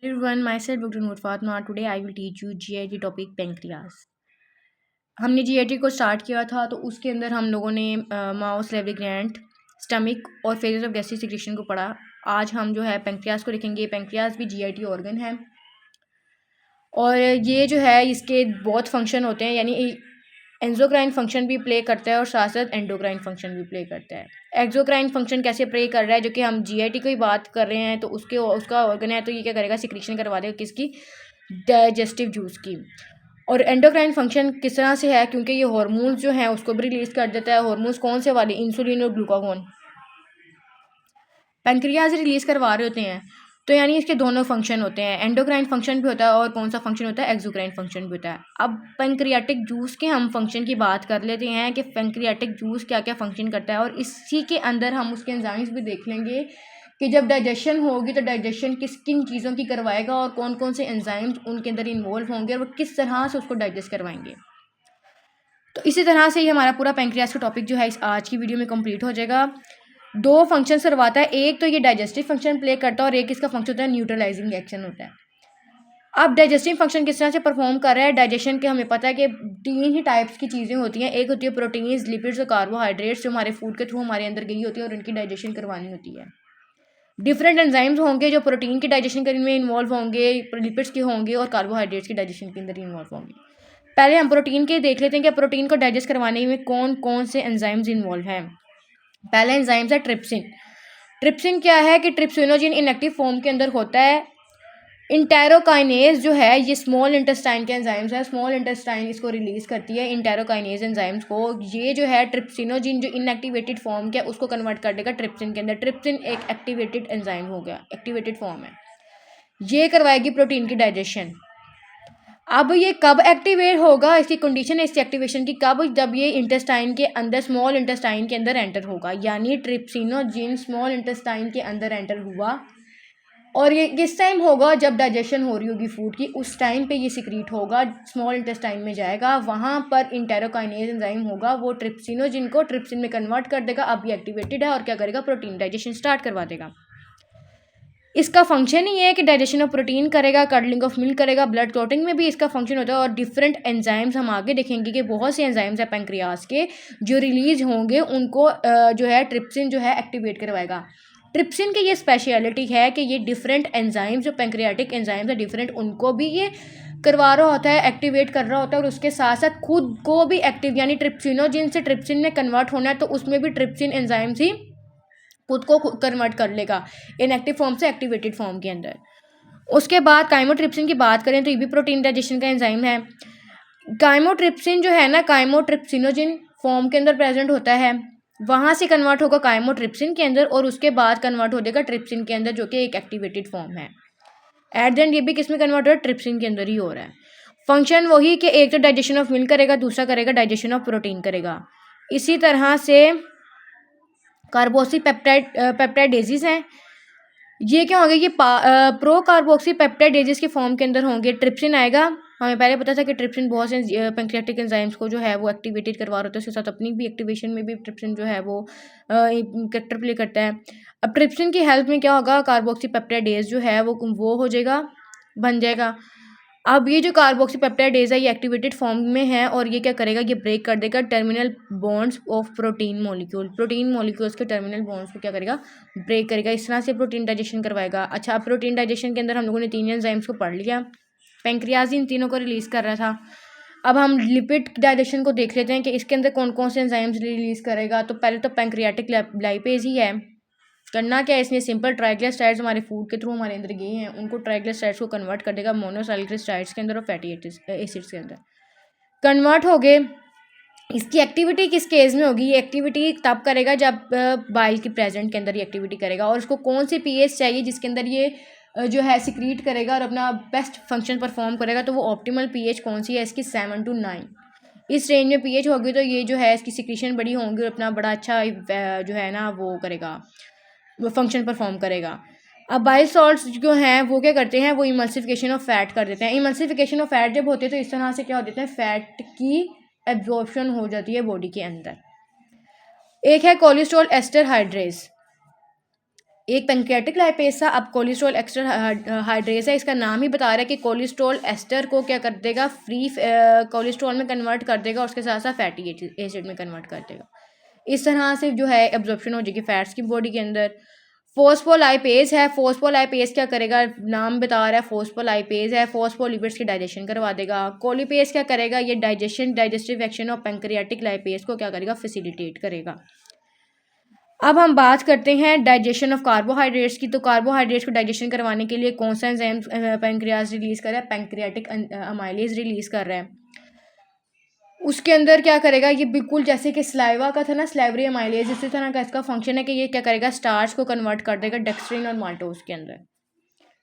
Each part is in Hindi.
Everyone, myself Dr. Noor Fatma. Today I will teach you GIT topic pancreas. हमने GIT को स्टार्ट किया था तो उसके अंदर हम लोगों ने माउस लेवल ग्लैंड, स्टमक और फेजेस ऑफ गैस्ट्रिक सिक्रेशन को पढ़ा। आज हम जो है पेंक्रियास को देखेंगे। पेंक्रियास भी GIT ऑर्गन है और ये जो है इसके बहुत फंक्शन होते हैं, यानी एंडोक्राइन फंक्शन भी प्ले करता है और साथ साथ एंडोक्राइन फंक्शन भी प्ले करता है। एक्सोक्राइन फंक्शन कैसे प्ले कर रहा है, जो कि हम GIT की बात कर रहे हैं तो उसका ऑर्गन है, तो ये क्या करेगा, सिक्रेशन करवा देगा किसकी, डाइजेस्टिव जूस की। और एंडोक्राइन फंक्शन किस तरह से है, क्योंकि ये हार्मोन्स जो हैं उसको भी रिलीज कर देता है। हार्मोन्स कौन से वाले, इंसुलिन और ग्लूकागोन, पेंक्रियाज रिलीज करवा रहे होते हैं। तो यानी इसके दोनों फंक्शन होते हैं, एंडोक्राइन फंक्शन भी होता है और कौन सा फंक्शन होता है, एक्सोक्राइन फंक्शन भी होता है। अब पेंक्रियाटिक जूस के हम फंक्शन की बात कर लेते हैं कि पेंक्रियाटिक जूस क्या क्या फंक्शन करता है, और इसी के अंदर हम उसके एंजाइम्स भी देख लेंगे कि जब डाइजेशन होगी तो डाइजेशन किन चीज़ों की करवाएगा और कौन कौन से एंजाइम्स उनके अंदर इन्वॉल्व होंगे और वो किस तरह से उसको डाइजेस्ट करवाएंगे। तो इसी तरह से ही हमारा पूरा पेंक्रियास का टॉपिक जो है इस आज की वीडियो में कंप्लीट हो जाएगा। दो फंक्शन करवाता है, एक तो ये डाइजेस्टिव फंक्शन प्ले करता है और एक इसका फंक्शन होता है न्यूट्रलाइजिंग एक्शन होता है। अब डाइजेस्टिव फंक्शन किस तरह से परफॉर्म कर रहा है, डाइजेशन के हमें पता है कि तीन ही टाइप्स की चीज़ें होती हैं। एक होती है प्रोटीन्स, लिपिड्स और कार्बोहाइड्रेट्स, जो हमारे फूड के थ्रू हमारे अंदर गई होती है और इनकी डाइजेशन करवानी होती है। डिफरेंट एंजाइम्स होंगे जो प्रोटीन की डाइजेशन करने में इन्वॉल्व होंगे, लिपिड्स के होंगे और कार्बोहाइड्रेट्स की डाइजेशन के अंदर इन्वॉल्व होंगे। पहले हम प्रोटीन के देख लेते हैं कि प्रोटीन को डाइजेस्ट करवाने में कौन कौन से एंजाइम्स इन्वॉल्व हैं। पहला एंजाइम्स है ट्रिप्सिन। ट्रिप्सिन क्या है कि ट्रिप्सिनोजिन इनएक्टिव फॉर्म के अंदर होता है। इंटेरोकाइनेज जो है ये स्मॉल इंटेस्टाइन के एंजाइम्स है, स्मॉल इंटेस्टाइन इसको रिलीज करती है इंटेरोकाइनेज एंजाइम्स को। ये जो है ट्रिप्सिनोजिन जो इनएक्टिवेटेड फॉर्म के उसको कन्वर्ट कर देगा ट्रिप्सिन के अंदर। ट्रिप्सिन एक एक्टिवेटेड एंजाइम हो गया, एक्टिवेटेड फॉर्म है, ये करवाएगी प्रोटीन की डाइजेशन। अब ये कब एक्टिवेट होगा, इसकी कंडीशन है इसकी एक्टिवेशन की कब, जब ये इंटेस्टाइन के अंदर, स्मॉल इंटेस्टाइन के अंदर एंटर होगा, यानी ट्रिप्सिनोजिन स्मॉल इंटेस्टाइन के अंदर एंटर हुआ। और ये किस टाइम होगा, जब डाइजेशन हो रही होगी फूड की, उस टाइम पे ये सिक्रीट होगा, स्मॉल इंटेस्टाइन में जाएगा, वहाँ पर इंटेरोकाइनेज एंजाइम होगा, वो ट्रिप्सिनोजिन को ट्रिप्सिन में कन्वर्ट कर देगा। अब ये एक्टिवेटेड है और क्या करेगा, प्रोटीन डाइजेशन स्टार्ट करवा देगा। इसका फंक्शन ही है कि डाइजेशन ऑफ प्रोटीन करेगा, कडलिंग ऑफ मिल्क करेगा, ब्लड क्लॉटिंग में भी इसका फंक्शन होता है। और डिफरेंट एंजाइम्स हम आगे देखेंगे कि बहुत से एंजाइम्स हैं पेंक्रियास के जो रिलीज होंगे, उनको जो है ट्रिप्सिन जो है एक्टिवेट करवाएगा। ट्रिप्सिन की ये स्पेशलिटी है कि ये डिफरेंट एंजाइम्स जो पेंक्रियाटिक एंजाइम्स है डिफरेंट, उनको भी ये करवा रहा होता है, एक्टिवेट कर रहा होता है, और उसके साथ साथ खुद को भी एक्टिव, यानी ट्रिप्सिनोजिन से ट्रिप्सिन में कन्वर्ट होना है तो उसमें भी ट्रिप्सिन एंजाइम्स ही खुद को कन्वर्ट कर लेगा इनएक्टिव फॉर्म से एक्टिवेटेड फॉर्म के अंदर। उसके बाद काइमोट्रिप्सिन की बात करें तो ये भी प्रोटीन डाइजेशन का एंजाइम है। काइमोट्रिप्सिन जो है ना, काइमोट्रिप्सिनोजिन फॉर्म के अंदर प्रेजेंट होता है, वहाँ से कन्वर्ट होगा काइमोट्रिप्सिन के अंदर और उसके बाद कन्वर्ट हो जाएगा ट्रिप्सिन के अंदर, जो कि एक एक्टिवेटेड फॉर्म है। एट द एंड ये भी किस में कन्वर्ट हो रहा है, ट्रिप्सिन के अंदर ही हो रहा है। फंक्शन वही कि एक तो डाइजेशन ऑफ मिल्क करेगा, दूसरा करेगा डाइजेशन ऑफ प्रोटीन करेगा। इसी तरह से कार्बोक्सी पेप्टाइडेजेस हैं, ये क्या होंगे, ये प्रो कार्बोक्सी पेप्टाइडेजेस के फॉर्म के अंदर होंगे। ट्रिप्सिन आएगा, हमें पहले पता था कि ट्रिप्सिन बहुत से पेंक्रियाटिक एंजाइम्स को जो है वो एक्टिवेटेड करवा रहा होता है, उसके साथ अपनी भी एक्टिवेशन में भी ट्रिप्सिन जो है वो कैरेक्टर प्ले करता है। अब ट्रिप्सिन की हेल्प में क्या होगा, कार्बोक्सी पेप्टाइडेज जो है वो हो जाएगा, बन जाएगा। अब ये जो कार्बोक्सीपेप्टाइडेज है ये एक्टिवेटेड फॉर्म में है और ये क्या करेगा, ये ब्रेक कर देगा terminal bonds of protein molecule. Protein molecules के टर्मिनल बॉन्ड्स को क्या करेगा, ब्रेक करेगा। इस तरह से प्रोटीन डाइजेशन करवाएगा। अच्छा, अब प्रोटीन डाइजेशन के अंदर हम लोगों ने तीन एंजाइम्स को पढ़ लिया। पेंक्रियाज इन तीनों को रिलीज कर रहा था। अब हम लिपिड डाइजेशन को देख लेते हैं कि इसके अंदर कौन कौन से एंजाइम्स रिलीज करेगा। तो पहले तो पेंक्रियाटिक लाइपेज ही है। करना क्या है इसने, सिंपल ट्राइग्लिसराइड्स हमारे फूड के थ्रू हमारे अंदर गए हैं, उनको ट्राइग्लिसराइड्स को कन्वर्ट कर देगा मोनोसैलिसराइड्स के अंदर और फैटी एसिड्स के अंदर कन्वर्ट हो गए। इसकी एक्टिविटी किस केस में होगी, ये एक्टिविटी तब करेगा जब बाइल की प्रेजेंट के अंदर ये एक्टिविटी करेगा। और उसको कौन सी पीएच चाहिए जिसके अंदर ये जो है सिक्रीट करेगा और अपना बेस्ट फंक्शन परफॉर्म करेगा, तो वो ऑप्टिमल पीएच कौन सी है इसकी, 7 to 9। इस रेंज में पीएच होगी तो ये जो है इसकी सिक्रीशन बड़ी होंगी और अपना बड़ा अच्छा जो है ना वो करेगा, वो फंक्शन परफॉर्म करेगा। अब बाइल सॉल्ट्स जो हैं वो क्या करते हैं, वो इमल्सिफिकेशन ऑफ फैट कर देते हैं। इमल्सिफिकेशन ऑफ फैट जब होते हैं तो इस तरह से क्या हो देते हैं, फैट की एब्जॉर्प्शन हो जाती है बॉडी के अंदर। एक है कोलेस्ट्रॉल एस्टर हाइड्रेज। एक पेंक्रियाटिक लाइपेज था, अब कोलेस्ट्रॉल एक्स्टर हाइड्रेस है। इसका नाम ही बता रहा है कि कोलेस्ट्रॉल एस्टर को क्या कर देगा, फ्री कोलेस्ट्रॉल में कन्वर्ट कर देगा, उसके साथ साथ फैटी एसिड में कन्वर्ट कर देगा। इस तरह से जो है एब्जॉर्प्शन हो जाएगी फैट्स की बॉडी के अंदर। फोस्फोलाइपेज है, फोस्फोलाइपेज क्या करेगा, नाम बता रहा है फोस्फोलाइपेज है, फोस्फोलिपिड्स की डाइजेशन करवा देगा। कोलिपेज क्या करेगा, ये digestive action of pancreatic lipase को क्या करेगा, फैसिलिटेट करेगा। अब हम बात करते हैं डाइजेशन ऑफ कार्बोहाइड्रेट्स की। तो कार्बोहाइड्रेट्स को डाइजेशन करवाने के लिए कौन सा एंजाइम पेंक्रियाज रिलीज कर रहा है, पेंक्रियाटिक अमाइलेज रिलीज कर रहा है। उसके अंदर क्या करेगा, ये बिल्कुल जैसे कि स्लाइवा का था ना, स्लाइवरी अमाइलेज, इसी तरह का इसका फंक्शन है कि ये क्या करेगा, स्टार्च को कन्वर्ट कर देगा डेक्स्ट्रिन और माल्टोज के अंदर।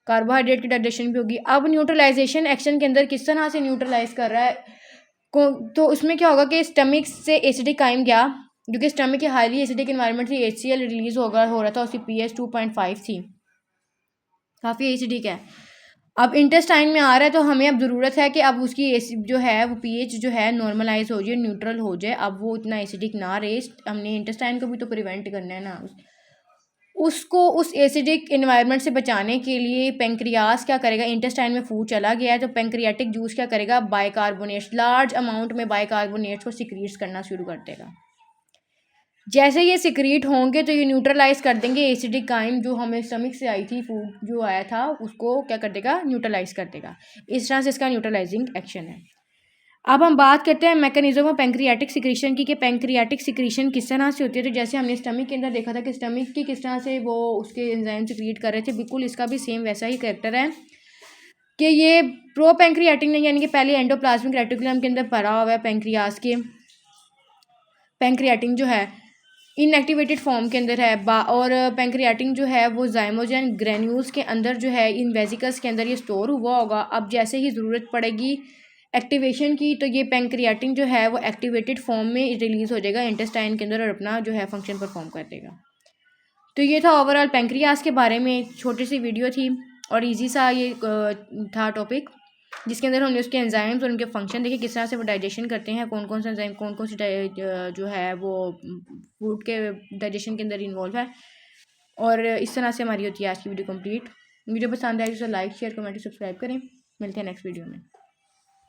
कार्बोहाइड्रेट की डाइजेशन भी होगी। अब न्यूट्रलाइजेशन एक्शन के अंदर किस तरह से न्यूट्रलाइज कर रहा है तो उसमें क्या होगा कि स्टमक से एसिडिक आइम गया, जो कि स्टमक की हाईली एसिडिक इन्वायरमेंट से HCl रिलीज हो रहा था, उसकी pH 2.5 थी, काफ़ी एसिडिक है। अब इंटेस्टाइन में आ रहा है तो हमें अब ज़रूरत है कि अब उसकी जो है वो pH जो है नॉर्मलाइज हो जाए, न्यूट्रल हो जाए, अब वो इतना एसिडिक ना रहे। हमने इंटेस्टाइन को भी तो प्रिवेंट करना है ना, उसको उस एसिडिक इन्वायरमेंट से बचाने के लिए पेंक्रियास क्या करेगा, इंटेस्टाइन में फूड चला गया है तो पेंक्रियाटिक जूस क्या करेगा, बाइकार्बोनेट्स, लार्ज अमाउंट में बाइकार्बोनेट्स को सिक्रीट्स करना शुरू कर देगा। जैसे ये सिक्रीट होंगे तो ये न्यूट्रलाइज कर देंगे एसिडिक काइम जो हमें स्टमक से आई थी, फूड जो आया था उसको क्या कर देगा, न्यूट्रलाइज कर देगा। इस तरह से इसका न्यूट्रलाइजिंग एक्शन है। अब हम बात करते हैं मैकेनिज्म ऑफ पेंक्रियाटिक सिक्रीशन की, कि पेंक्रियाटिक सिक्रीशन किस तरह से होती है। तो जैसे हमने स्टमक के अंदर देखा था कि स्टमक की किस तरह से वो उसके एंजाइम सिक्रीट कर रहे थे, बिल्कुल इसका भी सेम वैसा ही कैरेक्टर है कि ये प्रो पेंक्रियाटिक नहीं, यानी कि पहले एंडोप्लाज्मिक रेटिकुलम के अंदर भरा हुआ है पेंक्रियास के। पेंक्रियाटिन जो है इनएक्टिवेटेड फॉर्म के अंदर है और पेंक्रियाटिन जो है वो जाइमोजन ग्रेन्यूल्स के अंदर जो है इन वेसिकल्स के अंदर ये स्टोर हुआ होगा। अब जैसे ही ज़रूरत पड़ेगी एक्टिवेशन की तो ये पेंक्रियाटिन जो है वो एक्टिवेटेड फॉर्म में रिलीज़ हो जाएगा इंटेस्टाइन के अंदर और अपना जो है फंक्शन परफॉर्म कर देगा। तो ये था ओवरऑल पेंक्रियास के बारे में, छोटी सी वीडियो थी और इजी सा ये था टॉपिक, जिसके अंदर हमने उसके एंजाइम्स और उनके फंक्शन देखे, किस तरह से वो डाइजेशन करते हैं, कौन कौन से एंजाइम कौन कौन सी जो है वो फूड के डाइजेशन के अंदर इन्वॉल्व है। और इस तरह से हमारी होती है आज की वीडियो कंप्लीट। वीडियो पसंद आए तो लाइक शेयर कमेंट सब्सक्राइब करें। मिलते हैं नेक्स्ट वीडियो में।